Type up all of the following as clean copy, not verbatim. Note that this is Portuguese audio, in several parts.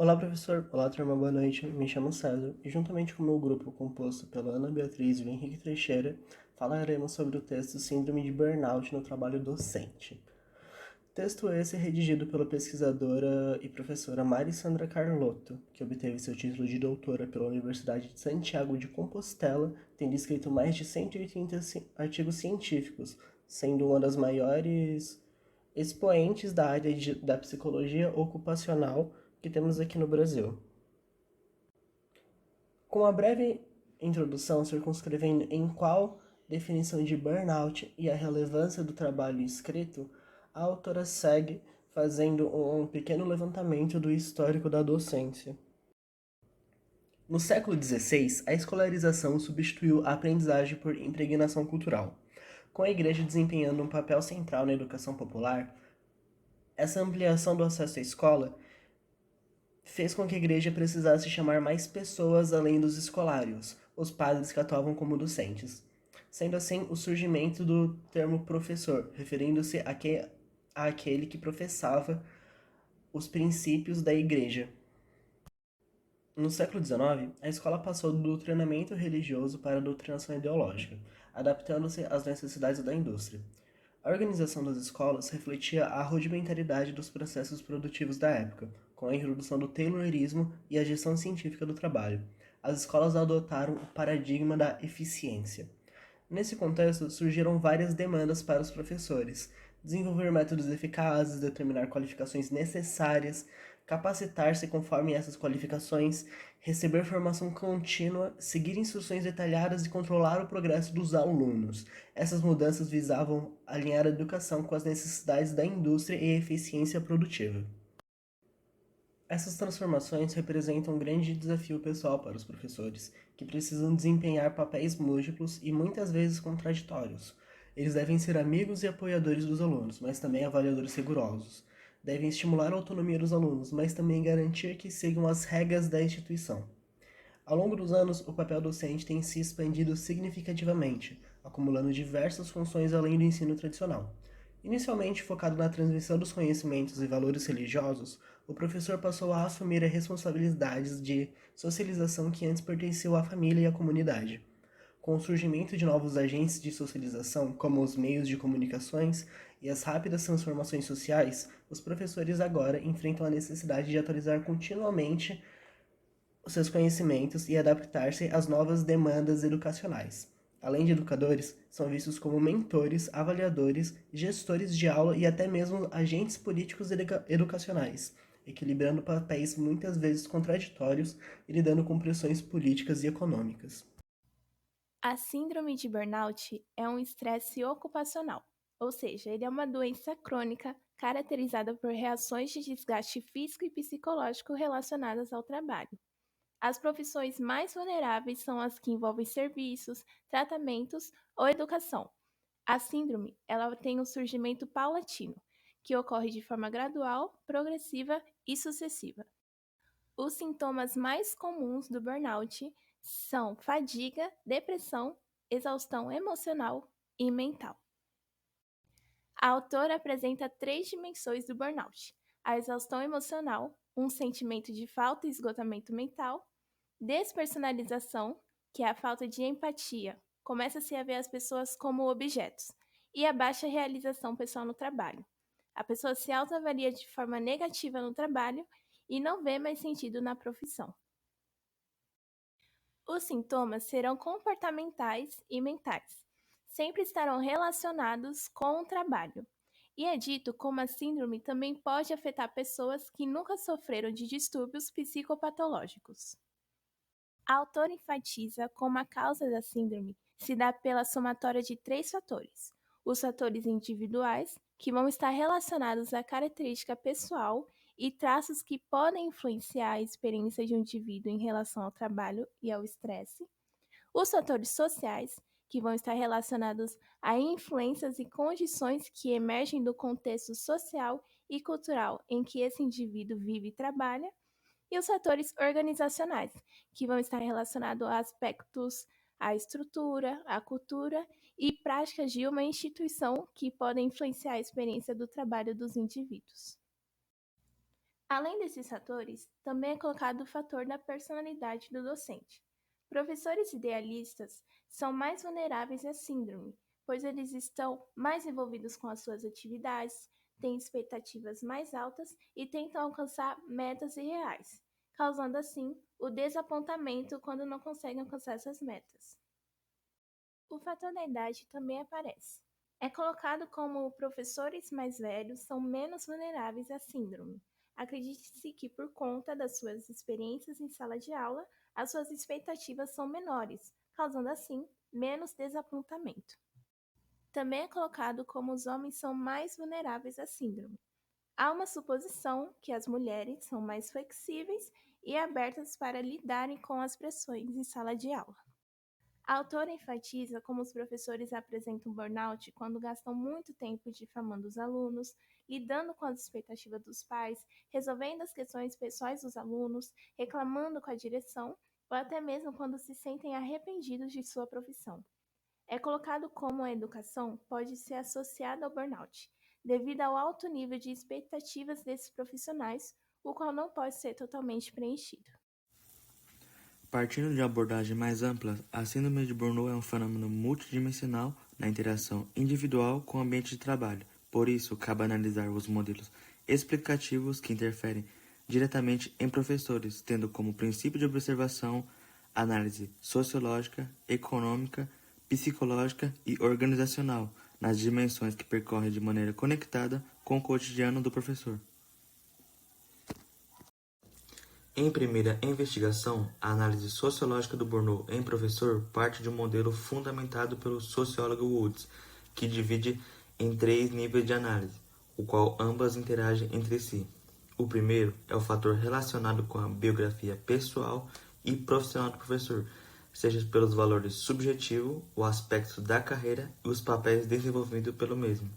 Olá, professor. Olá, turma. Boa noite. Me chamo César e, juntamente com o meu grupo, composto pela Ana Beatriz e o Henrique Teixeira, falaremos sobre o texto Síndrome de Burnout no Trabalho Docente. Texto esse redigido pela pesquisadora e professora Mari Sandra Carlotto, que obteve seu título de doutora pela Universidade de Santiago de Compostela, tendo escrito mais de 180 artigos científicos, sendo uma das maiores expoentes da área da psicologia ocupacional que temos aqui no Brasil. Com uma breve introdução circunscrevendo em qual definição de burnout e a relevância do trabalho escrito, a autora segue fazendo um pequeno levantamento do histórico da docência. No século XVI, a escolarização substituiu a aprendizagem por impregnação cultural. Com a Igreja desempenhando um papel central na educação popular, essa ampliação do acesso à escola fez com que a igreja precisasse chamar mais pessoas além dos escolários, os padres que atuavam como docentes. Sendo assim, o surgimento do termo professor, referindo-se àquele que professava os princípios da igreja. No século XIX, a escola passou do treinamento religioso para a doutrinação ideológica, adaptando-se às necessidades da indústria. A organização das escolas refletia a rudimentaridade dos processos produtivos da época, com a introdução do Taylorismo e a gestão científica do trabalho. As escolas adotaram o paradigma da eficiência. Nesse contexto, surgiram várias demandas para os professores: desenvolver métodos eficazes, determinar qualificações necessárias, capacitar-se conforme essas qualificações, receber formação contínua, seguir instruções detalhadas e controlar o progresso dos alunos. Essas mudanças visavam alinhar a educação com as necessidades da indústria e a eficiência produtiva. Essas transformações representam um grande desafio pessoal para os professores, que precisam desempenhar papéis múltiplos e muitas vezes contraditórios. Eles devem ser amigos e apoiadores dos alunos, mas também avaliadores rigorosos. Devem estimular a autonomia dos alunos, mas também garantir que sigam as regras da instituição. Ao longo dos anos, o papel docente tem se expandido significativamente, acumulando diversas funções além do ensino tradicional. Inicialmente focado na transmissão dos conhecimentos e valores religiosos, o professor passou a assumir as responsabilidades de socialização que antes pertenciam à família e à comunidade. Com o surgimento de novos agentes de socialização, como os meios de comunicações e as rápidas transformações sociais, os professores agora enfrentam a necessidade de atualizar continuamente os seus conhecimentos e adaptar-se às novas demandas educacionais. Além de educadores, são vistos como mentores, avaliadores, gestores de aula e até mesmo agentes políticos educacionais, equilibrando papéis muitas vezes contraditórios e lidando com pressões políticas e econômicas. A síndrome de burnout é um estresse ocupacional, ou seja, ele é uma doença crônica caracterizada por reações de desgaste físico e psicológico relacionadas ao trabalho. As profissões mais vulneráveis são as que envolvem serviços, tratamentos ou educação. A síndrome, ela tem um surgimento paulatino, que ocorre de forma gradual, progressiva e sucessiva. Os sintomas mais comuns do burnout são fadiga, depressão, exaustão emocional e mental. A autora apresenta três dimensões do burnout: a exaustão emocional, um sentimento de falta e esgotamento mental, despersonalização, que é a falta de empatia, começa-se a ver as pessoas como objetos, e a baixa realização pessoal no trabalho. A pessoa se autoavalia de forma negativa no trabalho e não vê mais sentido na profissão. Os sintomas serão comportamentais e mentais. Sempre estarão relacionados com o trabalho. E é dito como a síndrome também pode afetar pessoas que nunca sofreram de distúrbios psicopatológicos. A autora enfatiza como a causa da síndrome se dá pela somatória de três fatores: os fatores individuais, que vão estar relacionados à característica pessoal e traços que podem influenciar a experiência de um indivíduo em relação ao trabalho e ao estresse; os fatores sociais, que vão estar relacionados a influências e condições que emergem do contexto social e cultural em que esse indivíduo vive e trabalha; e os fatores organizacionais, que vão estar relacionados a aspectos, à estrutura, à cultura e práticas de uma instituição que podem influenciar a experiência do trabalho dos indivíduos. Além desses fatores, também é colocado o fator da personalidade do docente. Professores idealistas são mais vulneráveis à síndrome, pois eles estão mais envolvidos com as suas atividades, têm expectativas mais altas e tentam alcançar metas irreais, causando assim o desapontamento quando não conseguem alcançar essas metas. O fator da idade também aparece. É colocado como professores mais velhos são menos vulneráveis à síndrome. Acredite-se que, por conta das suas experiências em sala de aula, as suas expectativas são menores, causando assim menos desapontamento. Também é colocado como os homens são mais vulneráveis à síndrome. Há uma suposição que as mulheres são mais flexíveis e abertas para lidarem com as pressões em sala de aula. A autora enfatiza como os professores apresentam burnout quando gastam muito tempo difamando os alunos, lidando com as expectativas dos pais, resolvendo as questões pessoais dos alunos, reclamando com a direção ou até mesmo quando se sentem arrependidos de sua profissão. É colocado como a educação pode ser associada ao burnout, devido ao alto nível de expectativas desses profissionais, o qual não pode ser totalmente preenchido. Partindo de uma abordagem mais ampla, a síndrome de Burnout é um fenômeno multidimensional na interação individual com o ambiente de trabalho. Por isso, cabe analisar os modelos explicativos que interferem diretamente em professores, tendo como princípio de observação análise sociológica, econômica, psicológica e organizacional, nas dimensões que percorrem de maneira conectada com o cotidiano do professor. Em primeira investigação, a análise sociológica do burnout em professor parte de um modelo fundamentado pelo sociólogo Woods, que divide em 3 níveis de análise, o qual ambas interagem entre si. O primeiro é o fator relacionado com a biografia pessoal e profissional do professor, seja pelos valores subjetivos, o aspecto da carreira e os papéis desenvolvidos pelo mesmo.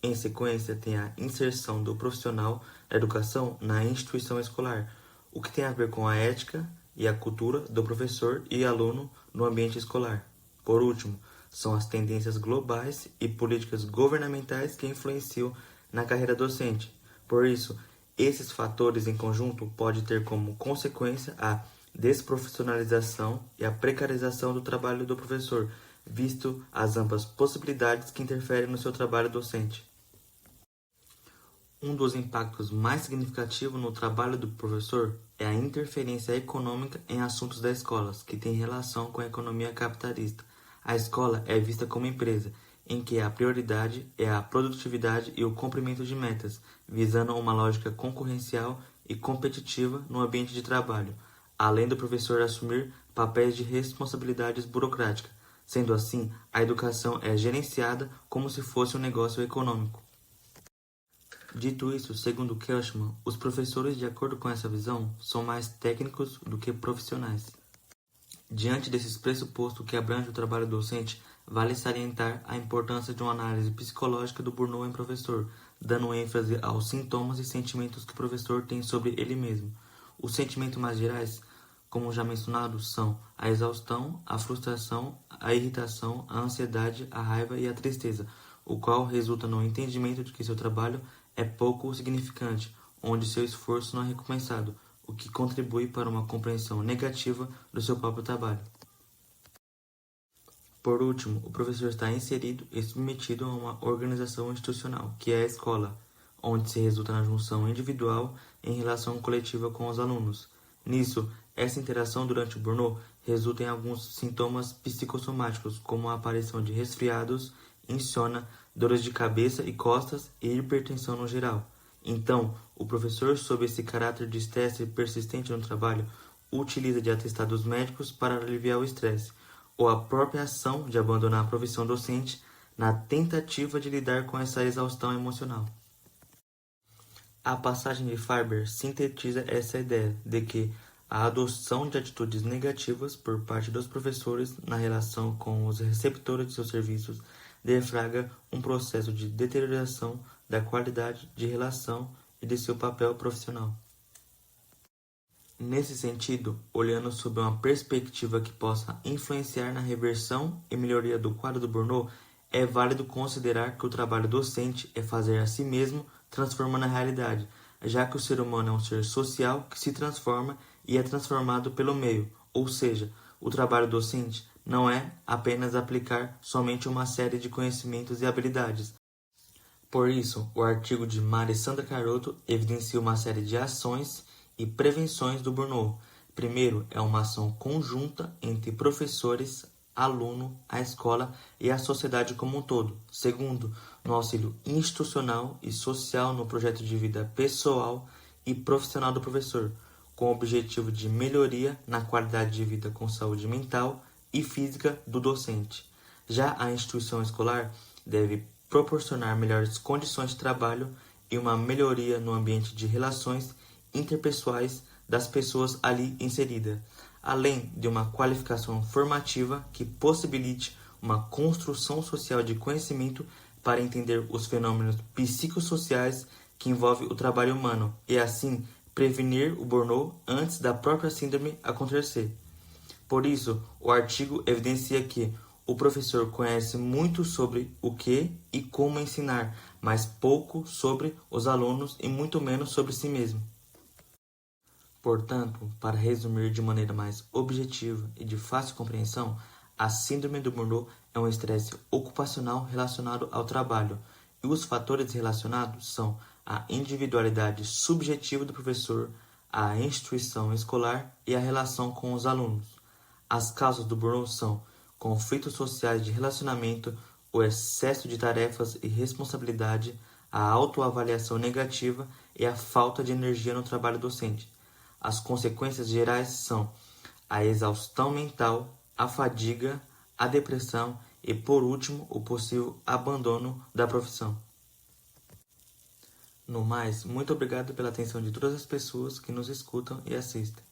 Em sequência, tem a inserção do profissional da educação na instituição escolar, o que tem a ver com a ética e a cultura do professor e aluno no ambiente escolar. Por último, são as tendências globais e políticas governamentais que influenciam na carreira docente. Por isso, esses fatores em conjunto podem ter como consequência a desprofissionalização e a precarização do trabalho do professor, visto as amplas possibilidades que interferem no seu trabalho docente. Um dos impactos mais significativos no trabalho do professor é a interferência econômica em assuntos da escola, que tem relação com a economia capitalista. A escola é vista como empresa, em que a prioridade é a produtividade e o cumprimento de metas, visando uma lógica concorrencial e competitiva no ambiente de trabalho, além do professor assumir papéis de responsabilidades burocráticas. Sendo assim, a educação é gerenciada como se fosse um negócio econômico. Dito isso, segundo Kelchman, os professores, de acordo com essa visão, são mais técnicos do que profissionais. Diante desses pressupostos que abrange o trabalho docente, vale salientar a importância de uma análise psicológica do burnout em professor, dando ênfase aos sintomas e sentimentos que o professor tem sobre ele mesmo. Os sentimentos mais gerais, como já mencionado, são a exaustão, a frustração, a irritação, a ansiedade, a raiva e a tristeza, o qual resulta no entendimento de que seu trabalho é pouco significante, onde seu esforço não é recompensado, o que contribui para uma compreensão negativa do seu próprio trabalho. Por último, o professor está inserido e submetido a uma organização institucional, que é a escola, onde se resulta na junção individual em relação coletiva com os alunos. Nisso, essa interação durante o burnout resulta em alguns sintomas psicossomáticos, como a aparição de resfriados, insônia, dores de cabeça e costas e hipertensão no geral. Então, o professor, sob esse caráter de estresse persistente no trabalho, utiliza de atestados médicos para aliviar o estresse, ou a própria ação de abandonar a profissão docente na tentativa de lidar com essa exaustão emocional. A passagem de Farber sintetiza essa ideia de que a adoção de atitudes negativas por parte dos professores na relação com os receptores de seus serviços deflagra um processo de deterioração da qualidade de relação e de seu papel profissional. Nesse sentido, olhando sob uma perspectiva que possa influenciar na reversão e melhoria do quadro do burnout, é válido considerar que o trabalho docente é fazer a si mesmo transformando a realidade, já que o ser humano é um ser social que se transforma e é transformado pelo meio, ou seja, o trabalho docente não é apenas aplicar somente uma série de conhecimentos e habilidades. Por isso, o artigo de Mari Sandra Carotto evidencia uma série de ações e prevenções do burnout. Primeiro, é uma ação conjunta entre professores, aluno, a escola e a sociedade como um todo. Segundo, no auxílio institucional e social no projeto de vida pessoal e profissional do professor, com o objetivo de melhoria na qualidade de vida com saúde mental e física do docente. Já a instituição escolar deve proporcionar melhores condições de trabalho e uma melhoria no ambiente de relações interpessoais das pessoas ali inseridas, além de uma qualificação formativa que possibilite uma construção social de conhecimento para entender os fenômenos psicossociais que envolvem o trabalho humano e, assim, prevenir o burnout antes da própria síndrome acontecer. Por isso, o artigo evidencia que o professor conhece muito sobre o que e como ensinar, mas pouco sobre os alunos e muito menos sobre si mesmo. Portanto, para resumir de maneira mais objetiva e de fácil compreensão, a síndrome do burnout é um estresse ocupacional relacionado ao trabalho, e os fatores relacionados são a individualidade subjetiva do professor, a instituição escolar e a relação com os alunos. As causas do burnout são conflitos sociais de relacionamento, o excesso de tarefas e responsabilidade, a autoavaliação negativa e a falta de energia no trabalho docente. As consequências gerais são a exaustão mental, a fadiga, a depressão e, por último, o possível abandono da profissão. No mais, muito obrigado pela atenção de todas as pessoas que nos escutam e assistem.